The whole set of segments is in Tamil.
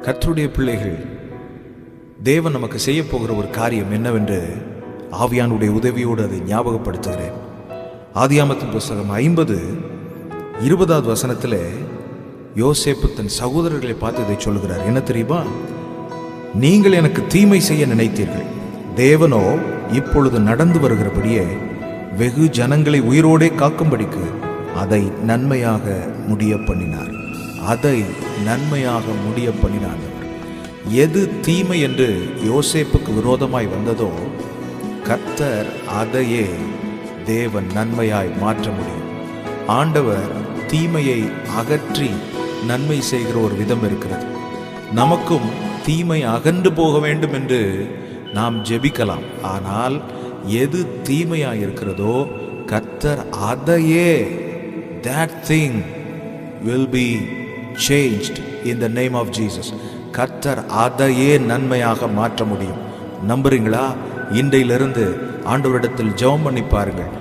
கர்த்தருடைய பிள்ளைகள், தேவன் நமக்கு செய்ய போகிற ஒரு காரியம் என்னவென்று ஆவியானுடைய உதவியோடு அதை ஞாபகப்படுத்துகிறேன். ஆதியாமத்தின் புஸ்தகம் 50:20 யோசேப்பு தன் சகோதரர்களை பார்த்து இதை சொல்லுகிறார். என்ன தெரியுமா? நீங்கள் எனக்கு தீமை செய்ய நினைத்தீர்கள், தேவனோ இப்பொழுது நடந்து வருகிறபடியே வெகு ஜனங்களை உயிரோடே காக்கும்படிக்கு அதை நன்மையாக முடிய பண்ணினார். அதை நன்மையாக முடிய பண்ணினார். எது தீமை என்று யோசேப்புக்கு விரோதமாய் வந்ததோ, கர்த்தர் அதையே தேவன் நன்மையாய் மாற்ற முடியும். ஆண்டவர் தீமையை அகற்றி நன்மை செய்கிற ஒரு விதம் இருக்கிறது. நமக்கும் தீமை அகன்று போக வேண்டும் என்று நாம் ஜெபிக்கலாம். ஆனால் எது தீமையாய் இருக்கிறதோ, கர்த்தர் அதையே, that thing will be changed in the name of Jesus. கர்த்தர் அதையே நன்மையாக மாற்ற முடியும். நம்புறீங்களா? இன்றையிலிருந்து ஆண்டவரிடத்தில் ஜெபம் பண்ணி பாருங்கள்.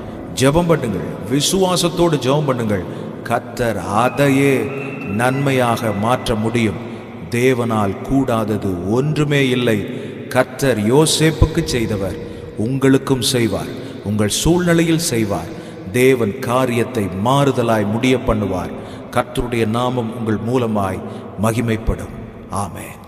ஜெபம் பண்ணுங்கள், விசுவாசத்தோடு ஜெபம் பண்ணுங்கள். கர்த்தர் அதையே நன்மையாக மாற்ற முடியும். தேவனால் கூடாதது ஒன்றுமே இல்லை. கர்த்தர் யோசேப்புக்கு செய்தவர் உங்களுக்கும் செய்வார், உங்கள் சூழ்நிலையில் செய்வார். தேவன் காரியத்தை மாறுதலாய் முடிய பண்ணுவார். கர்த்தருடைய நாமம் உங்கள் மூலமாய் மகிமைப்படும். ஆமென்.